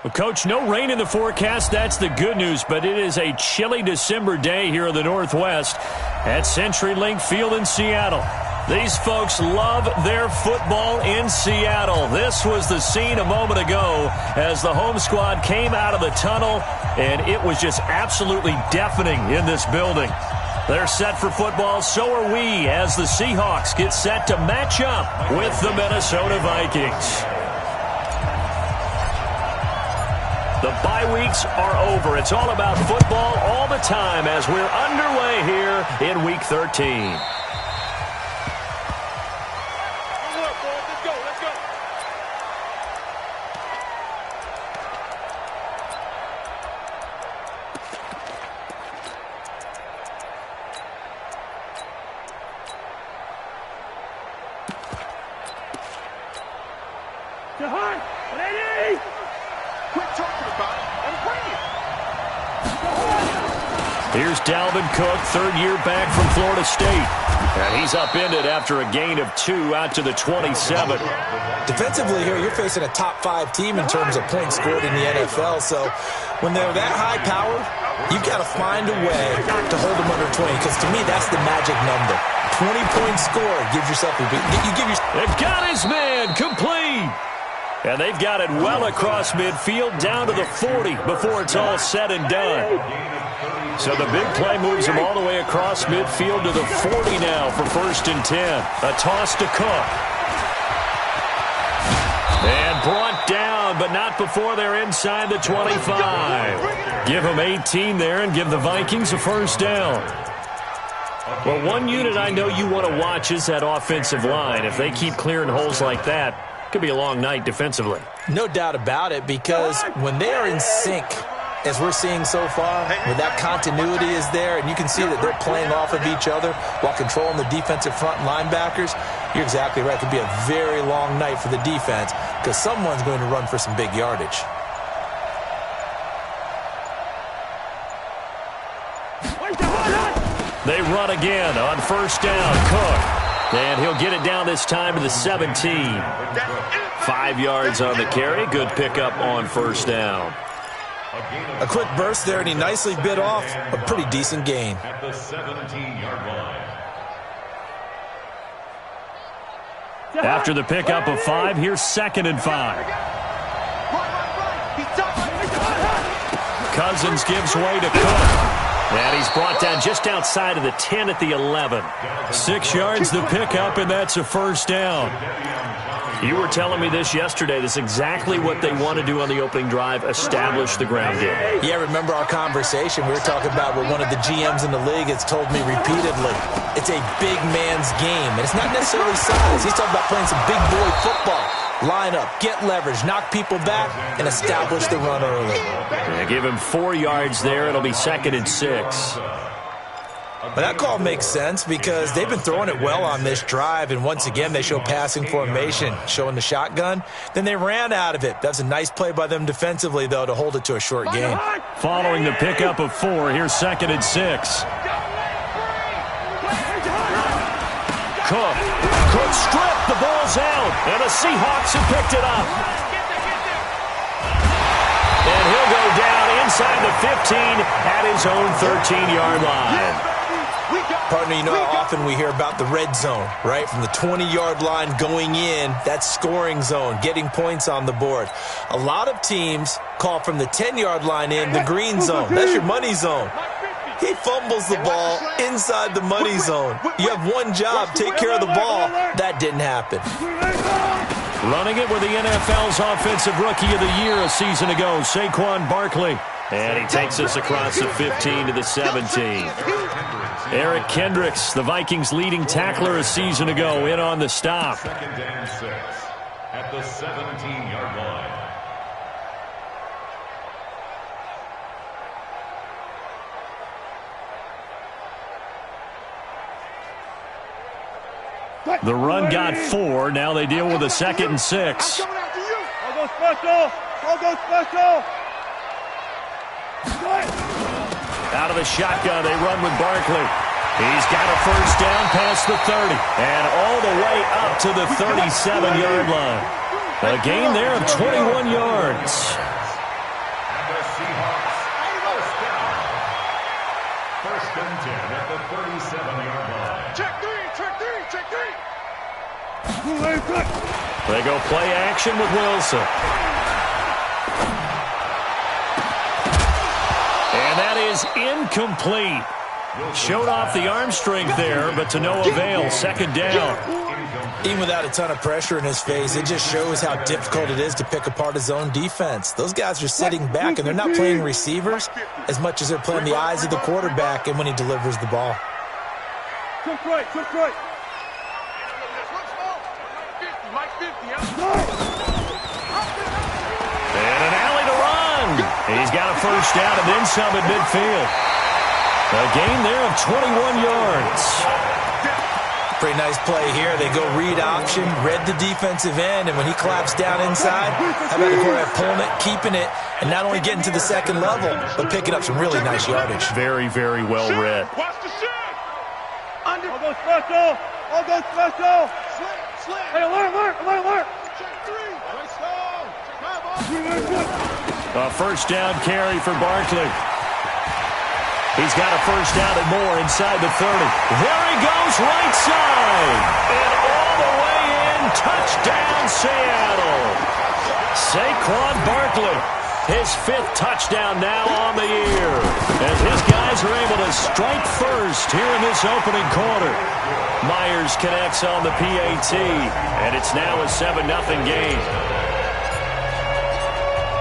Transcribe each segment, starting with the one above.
Well, Coach, no rain in the forecast. That's the good news, but it is a chilly December day here in the Northwest at CenturyLink Field in Seattle. These folks love their football in Seattle. This was the scene a moment ago as the home squad came out of the tunnel, and it was just absolutely deafening in this building. They're set for football, so are we, as the Seahawks get set to match up with the Minnesota Vikings. The bye weeks are over. It's all about football all the time as we're underway here in Week 13. Here's Dalvin Cook, third year back from Florida State. And he's upended after a gain of 2 out to the 27. Defensively here, you're facing a top-5 team in terms of points scored in the NFL. So when they're that high-powered, you've got to find a way to hold them under 20. Because to me, that's the magic number. 20-point score gives yourself a beat. They've got his man complete. And they've got it well across midfield down to the 40 before it's all said and done. So the big play moves him all the way across midfield to the 40 now for 1st and 10. A toss to Cook. And brought down, but not before they're inside the 25. Give them 18 there and give the Vikings a first down. Well, one unit I know you want to watch is that offensive line. If they keep clearing holes like that, it could be a long night defensively. No doubt about it, because when they are in sync, as we're seeing so far, where that continuity is there, and you can see that they're playing off of each other while controlling the defensive front linebackers, you're exactly right. It could be a very long night for the defense because someone's going to run for some big yardage. They run again on first down. Cook. And he'll get it down this time to the 17. 5 yards on the carry. Good pickup on first down. A quick burst there, and he nicely bit off a pretty decent gain. At the 17-yard line. After the pickup of 5, here's 2nd and 5. Cousins gives way to Cook. And he's brought down just outside of the 10 at the 11. 6 yards the pickup, and that's a first down. You were telling me this yesterday. This is exactly what they want to do on the opening drive, establish the ground game. Yeah, remember our conversation. We were talking about what one of the GMs in the league has told me repeatedly. It's a big man's game, and it's not necessarily size. He's talking about playing some big boy football. Line up, get leverage, knock people back, and establish the run early. Yeah, give him 4 yards there. It'll be 2nd and 6. But that call makes sense because they've been throwing it well on this drive, and once again they show passing formation, showing the shotgun. Then they ran out of it. That's a nice play by them defensively, though, to hold it to a short gain. Following the pickup of 4, here's 2nd and 6. Cook stripped, the ball's out, and the Seahawks have picked it up. And he'll go down inside the 15 at his own 13-yard line. Partner, you know how often we hear about the red zone, right? From the 20-yard line going in, that's scoring zone, getting points on the board. A lot of teams call from the 10-yard line in the green zone. That's your money zone. He fumbles the ball inside the money zone. You have one job, take care of the ball. That didn't happen. Running it with the NFL's Offensive Rookie of the Year a season ago, Saquon Barkley. And he takes us across the 15 to the 17. Eric Kendricks, the Vikings' leading tackler a season ago, in on the stop. 2nd and 6 at the 17-yard line. The run got 4. Now they deal with a 2nd and 6. I'll go special. I'll go special. Out of the shotgun, they run with Barkley. He's got a first down past the 30 and all the way up to the 37-yard line. A gain there of 21 yards. 37-yard line. Check three. They go play action with Wilson. And that is incomplete. Showed off the arm strength there, but to no avail. Second down. Even without a ton of pressure in his face, it just shows how difficult it is to pick apart his own defense. Those guys are sitting back, and they're not playing receivers as much as they're playing the eyes of the quarterback and when he delivers the ball. Took right. And an alley to run. He's got a first down and then some at midfield. A gain there of 21 yards. Pretty nice play here. They go read option, read the defensive end, and when he claps down inside, how about the quarterback pulling it, keeping it, and not only getting to the second level, but picking up some really nice yardage. Very, very well read. Watch the shit. I'll go special. Slit. Hey, alert. Check three. A first down carry for Barkley. He's got a first down and more inside the 30. There he goes, right side. And all the way in, touchdown Seattle. Saquon Barkley, his 5th touchdown now on the year. As his guys are able to strike first here in this opening quarter. Myers connects on the PAT, and it's now a 7-0 game.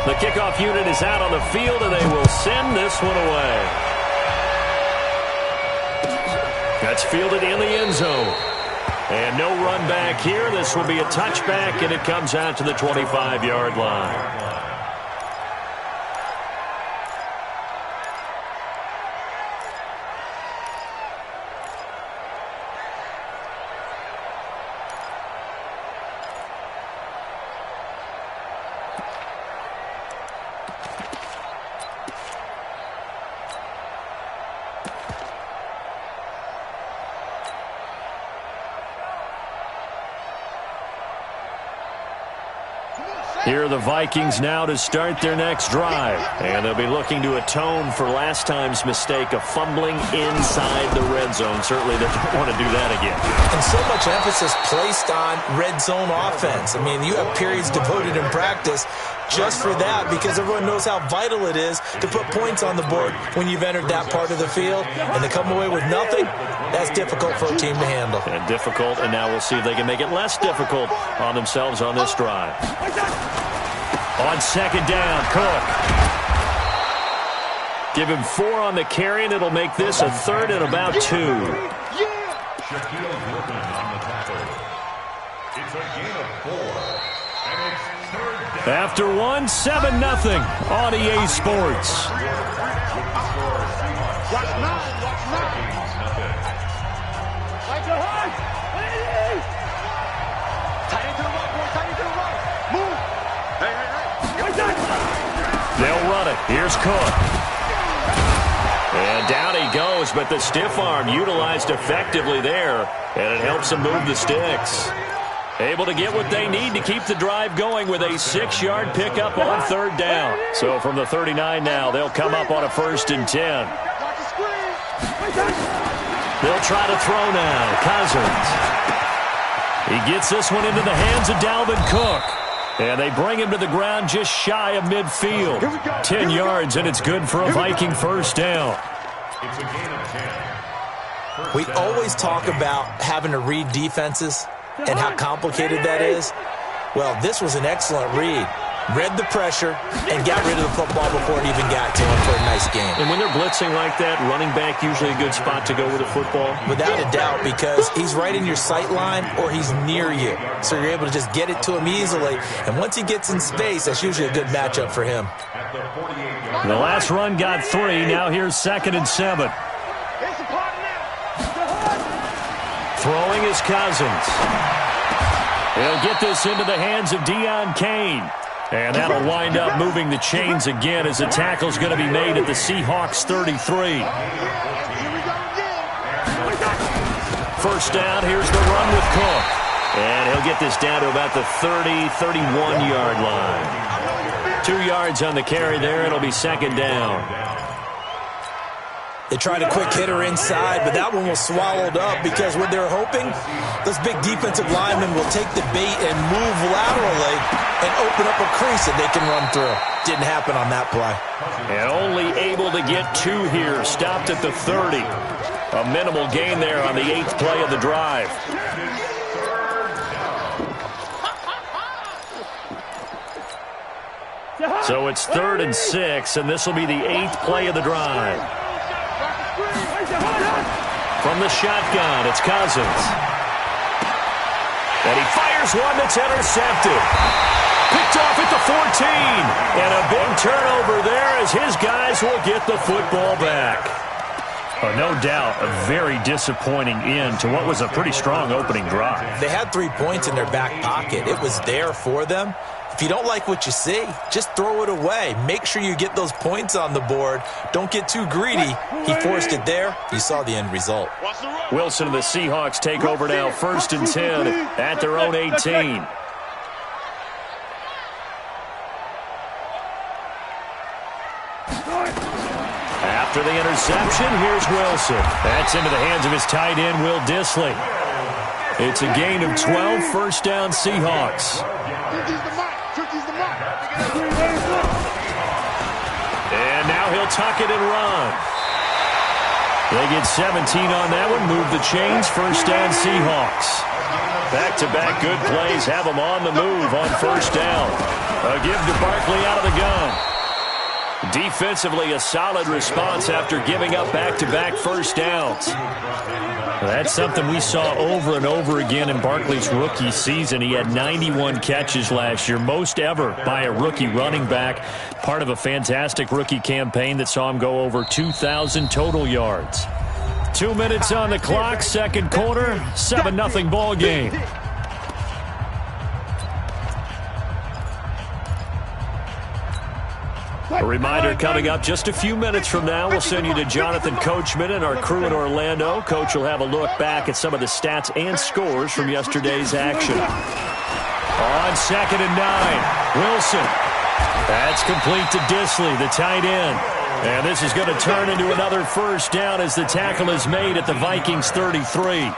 The kickoff unit is out on the field, and they will send this one away. That's fielded in the end zone. And no run back here. This will be a touchback, and it comes out to the 25-yard line. Here are the Vikings now to start their next drive. And they'll be looking to atone for last time's mistake of fumbling inside the red zone. Certainly they don't want to do that again. And so much emphasis placed on red zone offense. I mean, you have periods devoted in practice just for that because everyone knows how vital it is to put points on the board when you've entered that part of the field. And to come away with nothing, that's difficult for a team to handle. And difficult, and now we'll see if they can make it less difficult on themselves on this drive. On second down, Cook. Give him 4 on the carry, and it'll make this a 3rd and about 2. Shaquille Griffin on the tackle. It's a gain of 4. And it's 3rd down. After 1, 7-0 on EA Sports. Watch 9. Like a high. Tight into the right. Move. Hey. They'll run it. Here's Cook. And down he goes, but the stiff arm utilized effectively there, and it helps them move the sticks. Able to get what they need to keep the drive going with a 6-yard pickup on 3rd down. So from the 39 now, they'll come up on a 1st and 10. They'll try to throw now. Cousins. He gets this one into the hands of Dalvin Cook. And they bring him to the ground just shy of midfield. 10 yards, and it's good for a Viking first down. It's a gain of 10. We always talk about having to read defenses and how complicated that is. Well, this was an excellent read. Read the pressure and got rid of the football before it even got to him for a nice game. And when they're blitzing like that, running back usually a good spot to go with a football? Without a doubt, because he's right in your sight line or he's near you. So you're able to just get it to him easily. And once he gets in space, that's usually a good matchup for him. The last run got 3. Now here's 2nd and 7. Throwing is Cousins. He'll get this into the hands of Deion Kane. And that'll wind up moving the chains again as the tackle's going to be made at the Seahawks 33. First down, here's the run with Cook. And he'll get this down to about the 30, 31-yard line. 2 yards on the carry there. It'll be 2nd down. They tried a quick hitter inside, but that one was swallowed up because what they're hoping, those big defensive linemen will take the bait and move laterally and open up a crease that they can run through. Didn't happen on that play. And only able to get 2 here. Stopped at the 30. A minimal gain there on the 8th play of the drive. So it's 3rd and 6, and this will be the 8th play of the drive. From the shotgun, it's Cousins. And he fires one that's intercepted. Picked off at the 14. And a big turnover there as his guys will get the football back. No doubt, a very disappointing end to what was a pretty strong opening drive. They had 3 points in their back pocket. It was there for them. If you don't like what you see, just throw it away. Make sure you get those points on the board. Don't get too greedy. He forced it there. You saw the end result. Wilson and the Seahawks take over now, 1st and 10 at their own 18. After the interception, here's Wilson. That's into the hands of his tight end, Will Dissly. It's a gain of 12, 1st down Seahawks. And now he'll tuck it and run. They get 17 on that one, move the chains, 1st down Seahawks. Back-to-back good plays have them on the move on 1st down. A give to Barkley out of the gun. Defensively, a solid response after giving up back-to-back 1st downs. That's something we saw over and over again in Barkley's rookie season. He had 91 catches last year, most ever by a rookie running back. Part of a fantastic rookie campaign that saw him go over 2,000 total yards. 2 minutes on the clock, 2nd quarter, 7-0 ball game. A reminder coming up just a few minutes from now, we'll send you to Jonathan Coachman and our crew in Orlando. Coach will have a look back at some of the stats and scores from yesterday's action. On 2nd and 9, Wilson. That's complete to Dissly, the tight end. And this is going to turn into another 1st down as the tackle is made at the Vikings 33.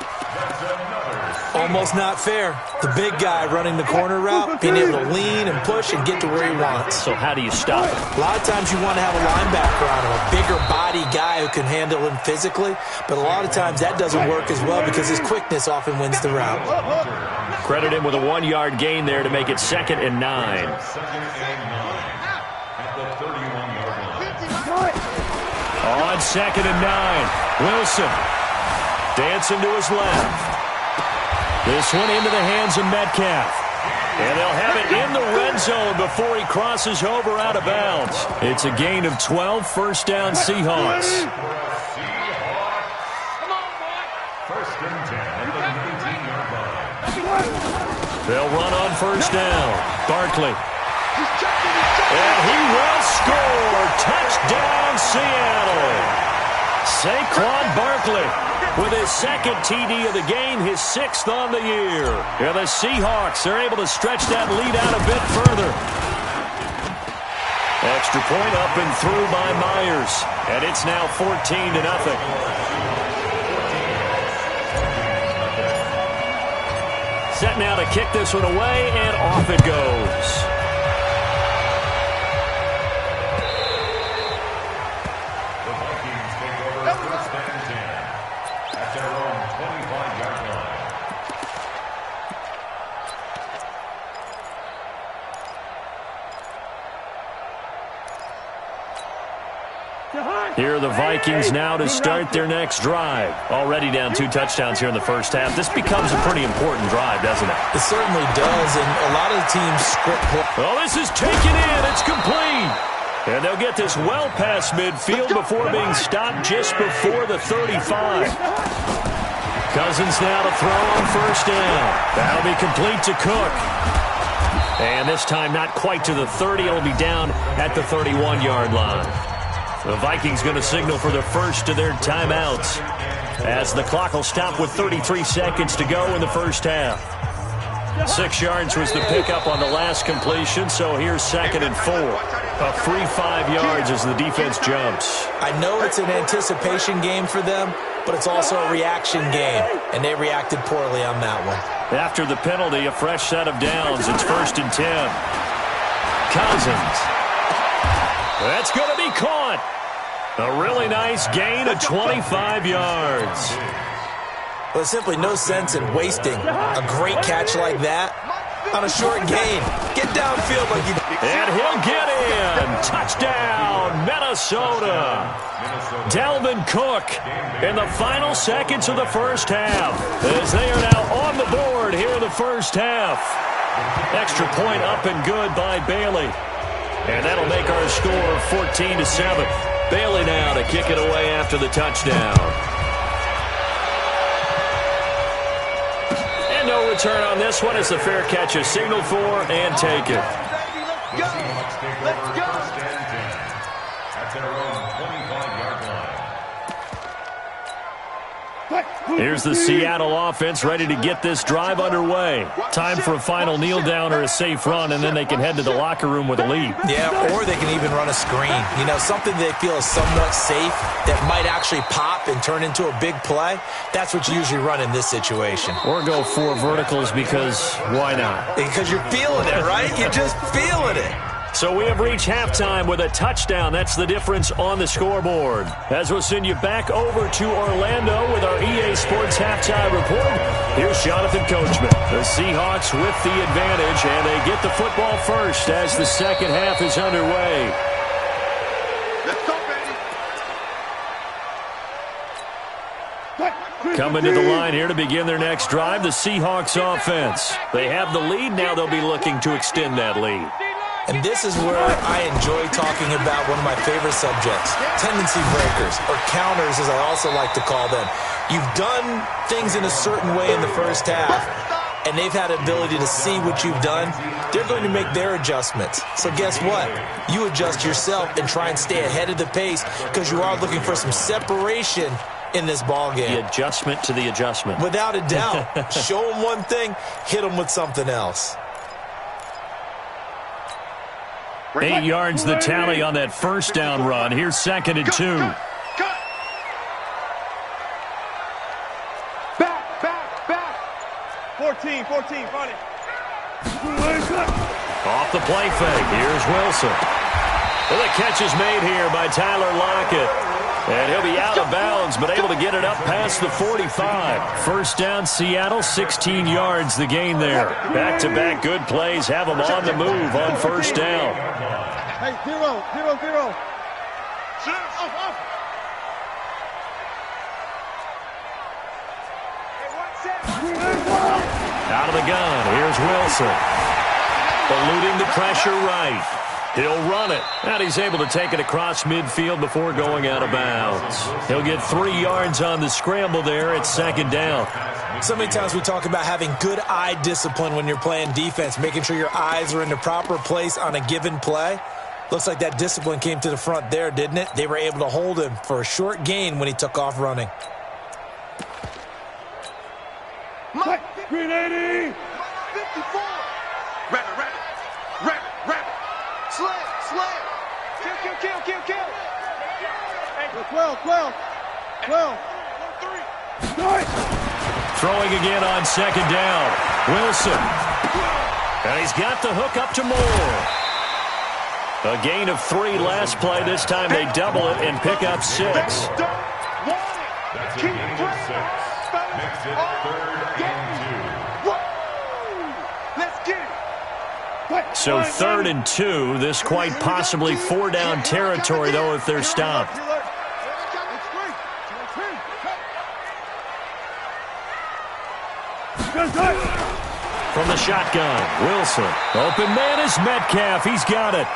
Almost not fair. The big guy running the corner route, being able to lean and push and get to where he wants. So how do you stop it? A lot of times you want to have a linebacker on him, a bigger body guy who can handle him physically. But a lot of times that doesn't work as well because his quickness often wins the route. Credit him with a 1-yard gain there to make it 2nd and 9. On 2nd and 9, Wilson dancing to his left. This one into the hands of Metcalf. And they'll have it in the red zone before he crosses over out of bounds. It's a gain of 12, 1st down Seahawks. 1st and 10 at the 19-yard line. They'll run on 1st down. Barkley. And he will score. Touchdown, Seattle. Saquon Barkley with his 2nd TD of the game, his 6th on the year. And the Seahawks are able to stretch that lead out a bit further. Extra point up and through by Myers. And it's now 14-0. Set now to kick this one away, and off it goes. Here are the Vikings now to start their next drive. Already down 2 touchdowns here in the 1st half. This becomes a pretty important drive, doesn't it? It certainly does, and a lot of the teams script play. Oh, this is taken in. It's complete. And they'll get this well past midfield before being stopped just before the 35. Cousins now to throw on 1st down. That'll be complete to Cook. And this time not quite to the 30. It'll be down at the 31-yard line. The Vikings going to signal for the first of their timeouts as the clock will stop with 33 seconds to go in the 1st half. 6 yards was the pickup on the last completion, so here's 2nd and 4. A free 5 yards as the defense jumps. I know it's an anticipation game for them, but it's also a reaction game, and they reacted poorly on that one. After the penalty, a fresh set of downs. It's 1st and 10. Cousins. That's going to be caught. A really nice gain of 25 yards. Well, there's simply no sense in wasting a great catch like that on a short gain. Get downfield like you... And he'll get in. Touchdown, Minnesota. Dalvin Cook in the final seconds of the first half as they are now on the board here in the first half. Extra point up and good by Bailey. And that'll make our score 14-7. Bailey now to kick it away after the touchdown. And no return on this one as the fair catch is signaled for and taken. Let's go. At their own 25-yard line. Here's the Seattle offense ready to get this drive underway. Time for a final kneel down or a safe run, and then they can head to the locker room with a lead. Yeah, or they can even run a screen. You know, something they feel is somewhat safe that might actually pop and turn into a big play. That's what you usually run in this situation. Or go 4 verticals because why not? Because you're feeling it, right? You're just feeling it. So we have reached halftime with a touchdown. That's the difference on the scoreboard. As we'll send you back over to Orlando with our EA Sports Halftime Report, here's Jonathan Coachman. The Seahawks with the advantage, and they get the football first as the second half is underway. Let's go, baby. Coming to the line here to begin their next drive, the Seahawks offense. They have the lead. Now they'll be looking to extend that lead. And this is where I enjoy talking about one of my favorite subjects, tendency breakers, or counters as I also like to call them. You've done things in a certain way in the first half, and they've had the ability to see what you've done. They're going to make their adjustments. So guess what? You adjust yourself and try and stay ahead of the pace because you are looking for some separation in this ball game. The adjustment to the adjustment. Without a doubt. Show them one thing, hit them with something else. 8 yards the tally on that first down run. Here's 2nd and 2. Back. 14, buddy. Off the play fake. Here's Wilson. Well, the catch is made here by Tyler Lockett. And he'll be out of bounds, but able to get it up past the 45. First down, Seattle, 16 yards the gain there. Back-to-back good plays have them on the move on first down. Hey, 0. Out of the gun, here's Wilson. Eluding the pressure right. He'll run it, and he's able to take it across midfield before going out of bounds. He'll get 3 yards on the scramble there at 2nd down. So many times we talk about having good eye discipline when you're playing defense, making sure your eyes are in the proper place on a given play. Looks like that discipline came to the front there, didn't it? They were able to hold him for a short gain when he took off running. 380. 54. Rabbit. Slam. Kill. Hey, 12. Throwing again on 2nd down. Wilson. And he's got the hook up to Moore. A gain of 3 last play. This time they double it and pick up 6. That's a gain of 6. Makes it 3rd and 2. Let's get it. So 3rd and 2. This quite possibly 4-down territory, though, if they're stopped. From the shotgun, Wilson. Open man is Metcalf. He's got it.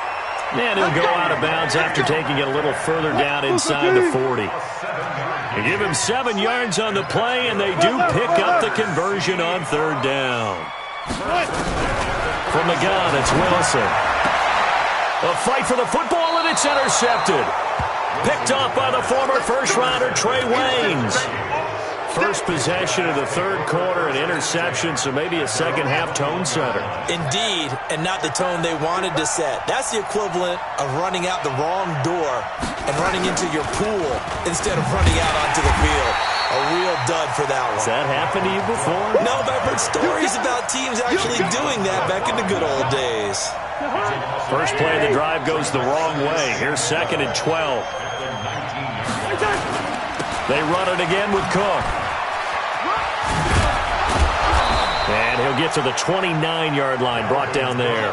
And he'll go out of bounds after taking it a little further down inside the 40. They give him 7 yards on the play, and they do pick up the conversion on 3rd down. From the gun, it's Wilson. A fight for the football, and it's intercepted. Picked off by the former first-rounder Trey Waynes. First possession of the third quarter, an interception, so maybe a second-half tone setter. Indeed, and not the tone they wanted to set. That's the equivalent of running out the wrong door and running into your pool instead of running out onto the field. A real dud for that one. Has that happened to you before? No, but I've heard stories about teams actually doing that back in the good old days. First play of the drive goes the wrong way. Here's 2nd and 12. They run it again with Cook. And he'll get to the 29-yard line, brought down there.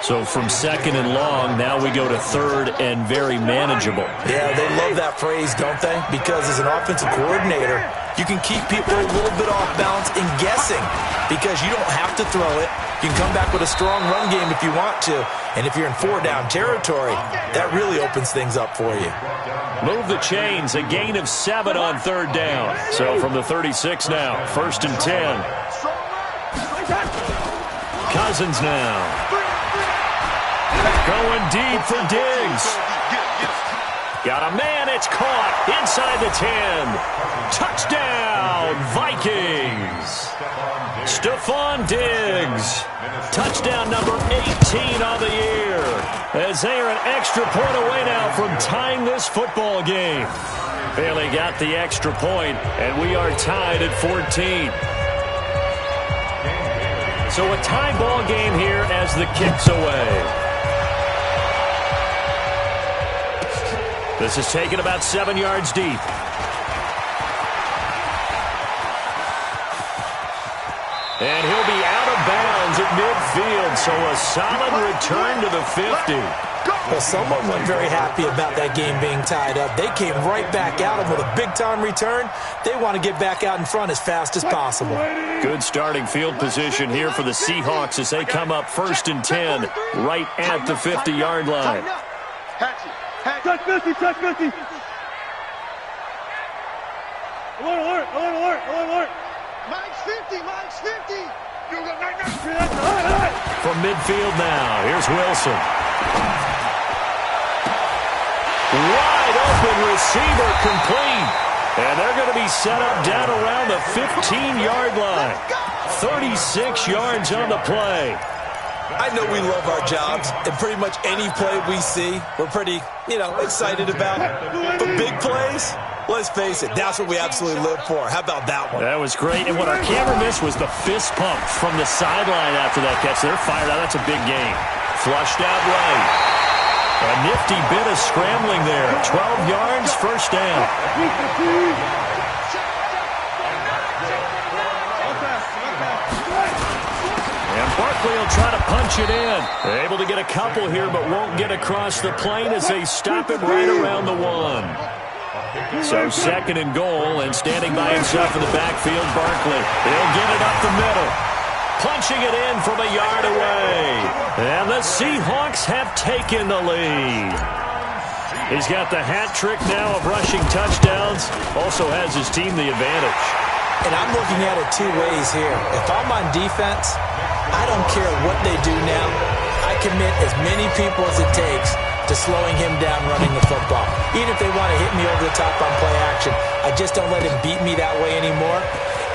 So from 2nd and long, now we go to 3rd and very manageable. Yeah, they love that phrase, don't they? Because as an offensive coordinator, you can keep people a little bit off balance and guessing because you don't have to throw it. You can come back with a strong run game if you want to. And if you're in 4-down territory, that really opens things up for you. Move the chains, a gain of 7 on 3rd down. So from the 36 now, 1st and 10. Cousins now. Going deep for Diggs. Got a man, it's caught inside the 10. Touchdown, Vikings. Stephon Diggs. Touchdown number 18 on the year. As they are an extra point away now from tying this football game. Bailey got the extra point, and we are tied at 14. So a tie ball game here as the kick's away. This is taken about 7 yards deep. And he'll be out of bounds at midfield, so a solid return to the 50. Well, someone wasn't very happy about that game being tied up. They came right back at him with a big-time return. They want to get back out in front as fast as possible. Good starting field position here for the Seahawks as they come up 1st and 10 right at the 50-yard line. Touch 50, touch 50. Alert, alert, alert, alert, alert, alert. Mike's 50, Mike's 50. From midfield now, here's Wilson. Wide open receiver complete. And they're going to be set up down around the 15-yard line. 36 yards on the play. I know we love our jobs, and pretty much any play we see, we're pretty, excited about. But big plays, let's face it, that's what we absolutely live for. How about that one? That was great. And what our camera missed was the fist pump from the sideline after that catch. They're fired out. That's a big gain. Flushed out right. A nifty bit of scrambling there. 12 yards, 1st down. And Barkley will try to punch it in. They're able to get a couple here, but won't get across the plane as they stop it right around the 1. So 2nd and goal, and standing by himself in the backfield, Barkley. He'll get it up the middle. Punching it in from a yard away. And the Seahawks have taken the lead. He's got the hat trick now of rushing touchdowns. Also has his team the advantage. And I'm looking at it 2 ways here. If I'm on defense, I don't care what they do now. I commit as many people as it takes to slowing him down running the football. Even if they want to hit me over the top on play action, I just don't let him beat me that way anymore.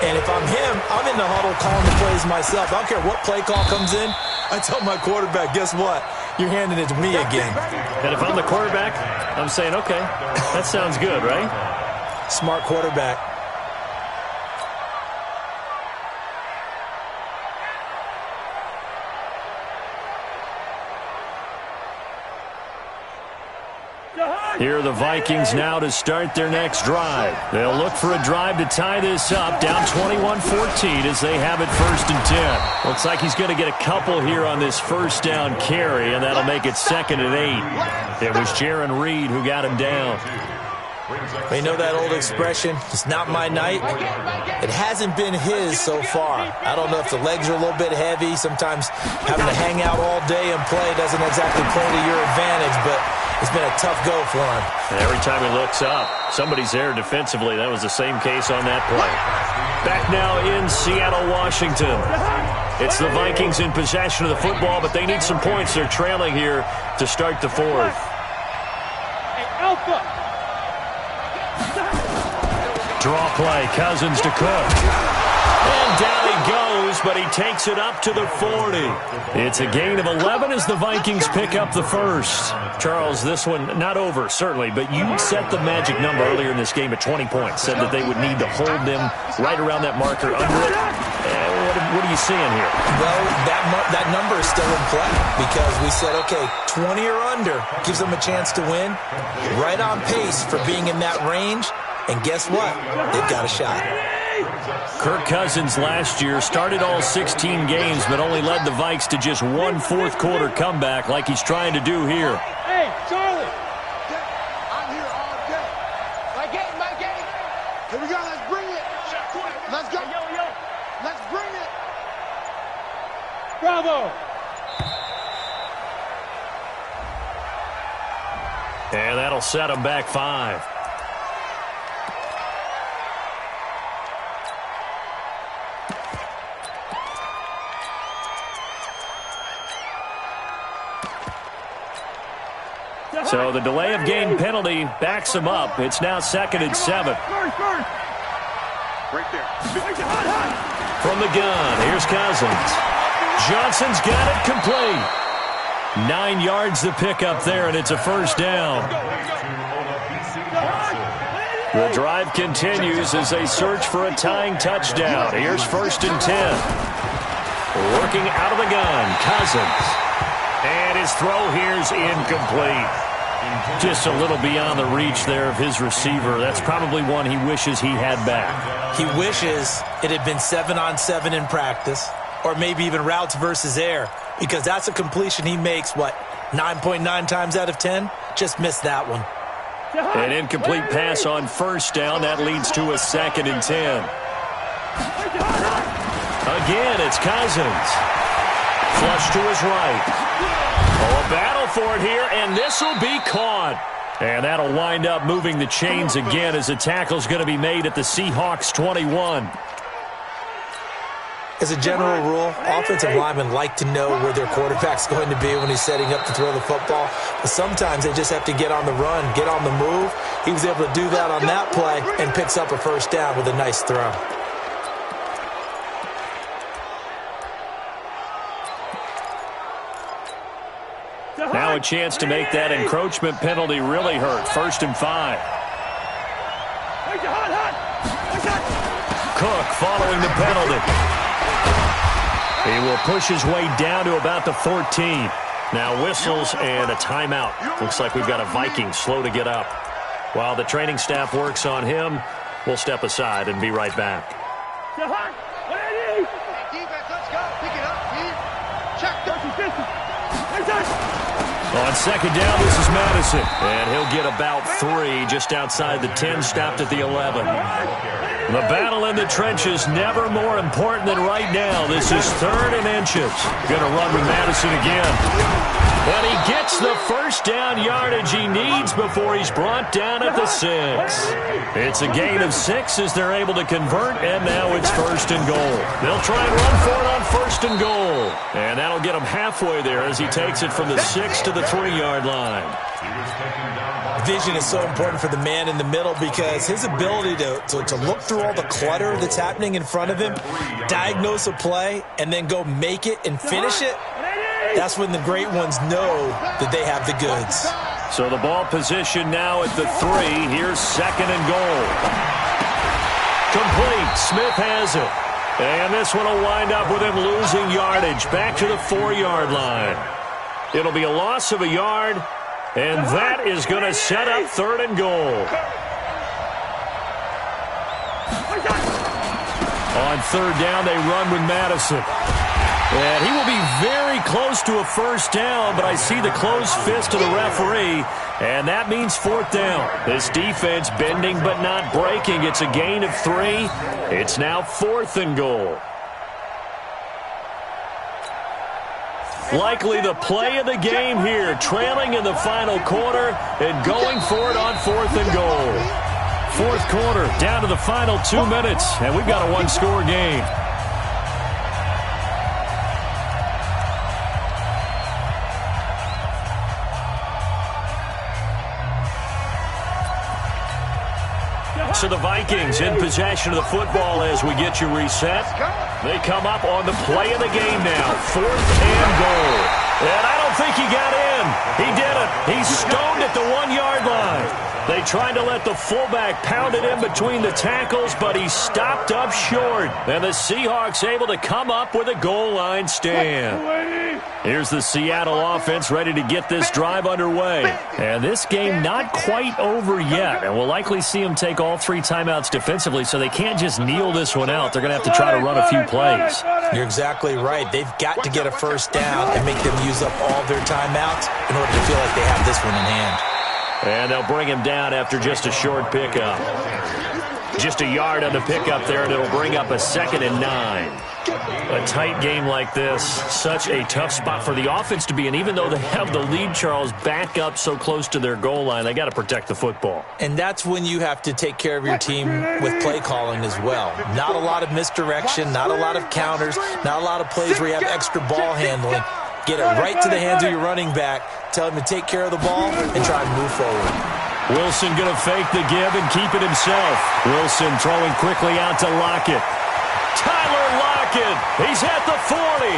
And if I'm him, I'm in the huddle calling the plays myself. I don't care what play call comes in. I tell my quarterback, guess what? You're handing it to me again. And if I'm the quarterback, I'm saying, okay, that sounds good, right? Smart quarterback. Here are the Vikings now to start their next drive. They'll look for a drive to tie this up, down 21-14 as they have it 1st and 10. Looks like he's going to get a couple here on this 1st down carry, and that'll make it 2nd and 8. It was Jaron Reed who got him down. We know that old expression, it's not my night. It hasn't been his so far. I don't know if the legs are a little bit heavy. Sometimes having to hang out all day and play doesn't exactly play to your advantage, but it's been a tough go for him. And every time he looks up, somebody's there defensively. That was the same case on that play. Back now in Seattle, Washington. It's the Vikings in possession of the football, but they need some points. They're trailing here to start the 4th. Hey, Alpha. Draw play, Cousins to Cook. And down he goes, but he takes it up to the 40. It's a gain of 11 as the Vikings pick up the first. Charles, this one not over, certainly, but you set the magic number earlier in this game at 20 points, said that they would need to hold them right around that marker under it. What are you seeing here? Well, that number is still in play because we said, okay, 20 or under gives them a chance to win. Right on pace for being in that range. And guess what? They've got a shot. Kirk Cousins last year started all 16 games but only led the Vikes to just one fourth-quarter comeback like he's trying to do here. Hey, Charlie. I'm here all day. My game. Here we go. Let's bring it. Let's go. Let's bring it. Bravo. And that'll set him back 5. So the delay of game penalty backs him up. It's now 2nd and 7. Right there. From the gun, here's Cousins. Johnson's got it complete. 9 yards to pick up there, and it's a first down. The drive continues as they search for a tying touchdown. Here's 1st and 10. Working out of the gun, Cousins. And his throw here's incomplete. Just a little beyond the reach there of his receiver. That's probably one he wishes he had back. He wishes it had been 7-on-7 in practice, or maybe even routes versus air, because that's a completion he makes, 9.9 times out of 10? Just missed that one. An incomplete pass on first down. That leads to a 2nd and 10. Again, it's Cousins. Flush to his right. Oh, a battle for it here, and this will be caught. And that'll wind up moving the chains again as the tackle's going to be made at the Seahawks 21. As a general rule, offensive linemen like to know where their quarterback's going to be when he's setting up to throw the football. But sometimes they just have to get on the run, get on the move. He was able to do that on that play and picks up a first down with a nice throw. Now a chance to make that encroachment penalty really hurt. 1st and 5. Cook following the penalty. He will push his way down to about the 14. Now whistles and a timeout. Looks like we've got a Viking slow to get up. While the training staff works on him, we'll step aside and be right back. Defense, let's go. Pick it up, Pete. Check the On 2nd down, this is Madison. And he'll get about 3 just outside the 10, stopped at the 11. The battle in the trenches never more important than right now. This is 3rd and inches. Going to run with Madison again. And he gets the first down yardage he needs before he's brought down at the 6. It's a gain of 6 as they're able to convert, and now it's 1st and goal. They'll try and run for it on 1st and goal. And that'll get him halfway there as he takes it from the 6 to the 3-yard line. Vision is so important for the man in the middle because his ability to look through all the clutter that's happening in front of him, diagnose a play, and then go make it and finish it, that's when the great ones know that they have the goods. So the ball position now at the 3. Here's 2nd and goal. Complete. Smith has it. And this one will wind up with him losing yardage back to the 4-yard line. It'll be a loss of a yard, and that is going to set up 3rd and goal. On 3rd down, they run with Madison. And he will be very close to a first down, but I see the closed fist of the referee, and that means 4th down. This defense bending but not breaking. It's a gain of 3. It's now 4th and goal. Likely the play of the game here, trailing in the final quarter and going for it on 4th and goal. 4th quarter, down to the final 2 minutes, and we've got a 1-score game. So the Vikings in possession of the football as we get you reset. They come up on the play of the game now. 4th and goal. And I don't think he got in. He did it. He's stoned at the 1-yard line. They tried to let the fullback pound it in between the tackles, but he stopped up short. And the Seahawks able to come up with a goal line stand. Here's the Seattle offense ready to get this drive underway. And this game not quite over yet. And we'll likely see them take all 3 timeouts defensively, so they can't just kneel this one out. They're going to have to try to run a few plays. You're exactly right. They've got to get a first down and make them use up all their timeouts in order to feel like they have this one in hand. And they'll bring him down after just a short pickup. Just a yard on the pickup there, and it'll bring up a 2nd and 9. A tight game like this, such a tough spot for the offense to be in. Even though they have the lead, Charles, back up so close to their goal line, they got to protect the football. And that's when you have to take care of your team with play calling as well. Not a lot of misdirection, not a lot of counters, not a lot of plays where you have extra ball handling. Get it right to the hands of your running back, tell him to take care of the ball, and try and move forward. Wilson going to fake the give and keep it himself. Wilson throwing quickly out to Lockett. Tyler Lockett, he's at the 40,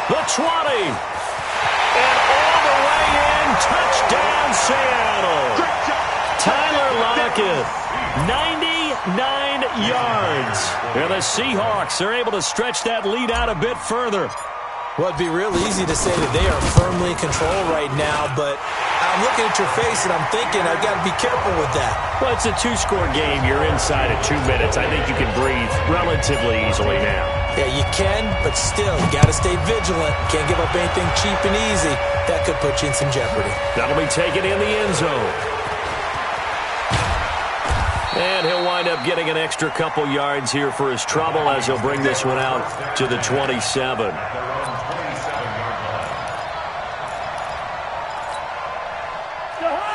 the 20, and all the way in, touchdown Seattle. Tyler Lockett, 99 yards. And the Seahawks are able to stretch that lead out a bit further. Well, it'd be real easy to say that they are firmly in control right now, but I'm looking at your face and I'm thinking I've got to be careful with that. Well, it's a 2-score game. You're inside of 2 minutes. I think you can breathe relatively easily now. Yeah, you can, but still, you got to stay vigilant. Can't give up anything cheap and easy. That could put you in some jeopardy. That'll be taken in the end zone. And he'll wind up getting an extra couple yards here for his trouble as he'll bring this one out to the 27.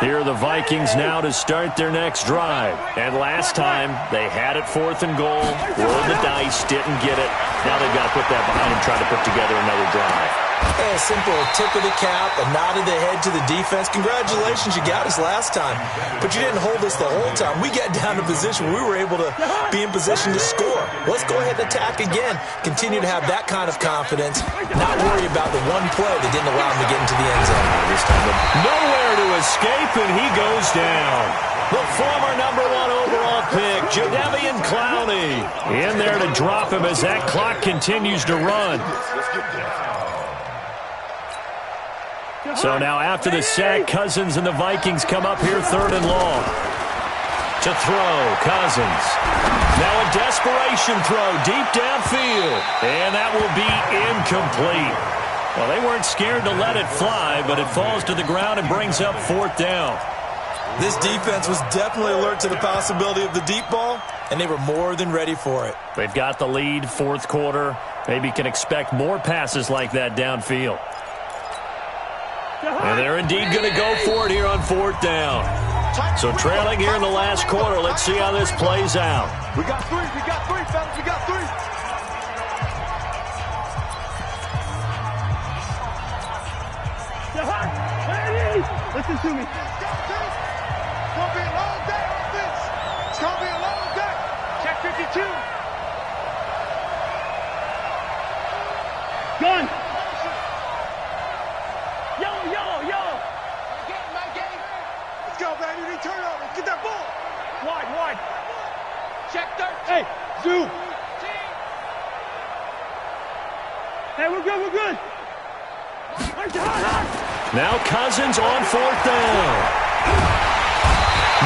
Here are the Vikings now to start their next drive. And last time, they had it 4th and goal, rolled the dice, didn't get it. Now they've got to put that behind them, try to put together another drive. A simple tip of the cap, a nod of the head to the defense. Congratulations, you got us last time. But you didn't hold us the whole time. We got down to a position where we were able to be in position to score. Let's go ahead and attack again. Continue to have that kind of confidence. Not worry about the one play that didn't allow him to get into the end zone. This time, nowhere to escape, and he goes down. The former number 1 overall pick, Jadeveon Clowney, in there to drop him as that clock continues to run. So now after the sack, Cousins and the Vikings come up here 3rd and long. To throw, Cousins. Now a desperation throw deep downfield. And that will be incomplete. Well, they weren't scared to let it fly, but it falls to the ground and brings up 4th down. This defense was definitely alert to the possibility of the deep ball, and they were more than ready for it. They've got the lead, 4th quarter. Maybe can expect more passes like that downfield. And they're indeed going to go for it here on 4th down. So trailing here in the last quarter. Let's see how this plays out. We got 3, fellas, we got 3. Listen to me. It's going to be a long day on this. It's going to be a long day. Check 52. Gun. Yo. My game. Let's go, baby. We turn over. Get that ball. Wide. Check 13. Hey, Zoo. Hey, we're good. Now Cousins on 4th down.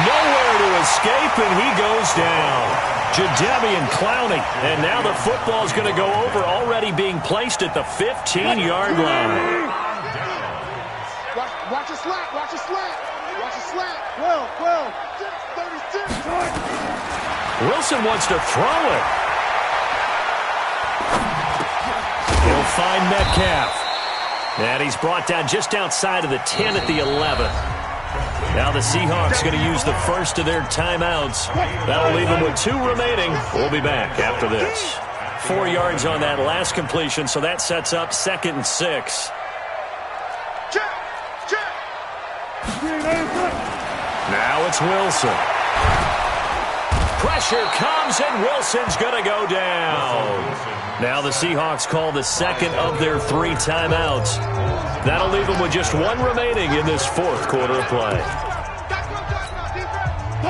Nowhere to escape, and he goes down. Jadeveon Clowney. And now the football's going to go over, already being placed at the 15-yard line. Watch a slant. 12. 36. Wilson wants to throw it. He'll find Metcalf. And he's brought down just outside of the 10 at the 11. Now the Seahawks going to use the first of their timeouts. That'll leave them with 2 remaining. We'll be back after this. 4 yards on that last completion, so that sets up 2nd and 6. Check. Now it's Wilson. Pressure comes, and Wilson's going to go down. Now the Seahawks call the second of their 3 timeouts. That'll leave them with just 1 remaining in this fourth quarter of play.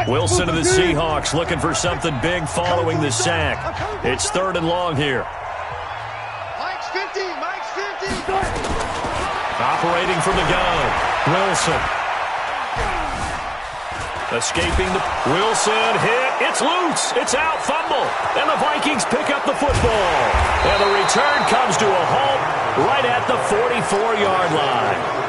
Wilson of the Seahawks looking for something big following the sack. It's 3rd and long here. Mike's 50. Mike's 50. Operating from the gun, Wilson. Escaping the Wilson hit. It's loose. It's out. Fumble. And the Vikings pick up the football. And the return comes to a halt right at the 44-yard line.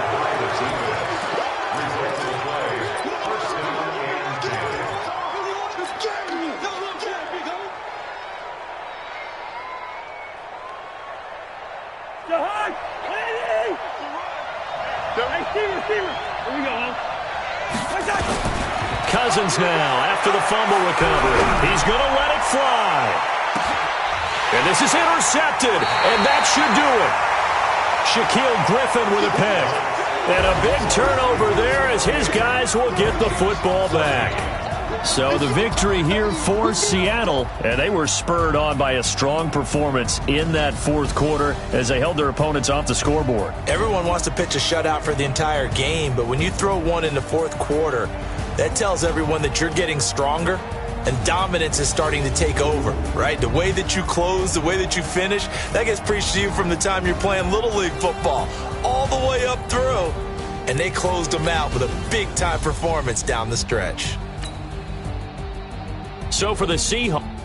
Cousins now after the fumble recovery. He's going to let it fly. And this is intercepted, and that should do it. Shaquille Griffin with a pick. And a big turnover there as his guys will get the football back. So the victory here for Seattle, and they were spurred on by a strong performance in that fourth quarter as they held their opponents off the scoreboard. Everyone wants to pitch a shutout for the entire game, but when you throw one in the fourth quarter, that tells everyone that you're getting stronger and dominance is starting to take over, right? The way that you close, the way that you finish, that gets preached to you from the time you're playing Little League football all the way up through. And they closed them out with a big-time performance down the stretch. So for the Seahawks.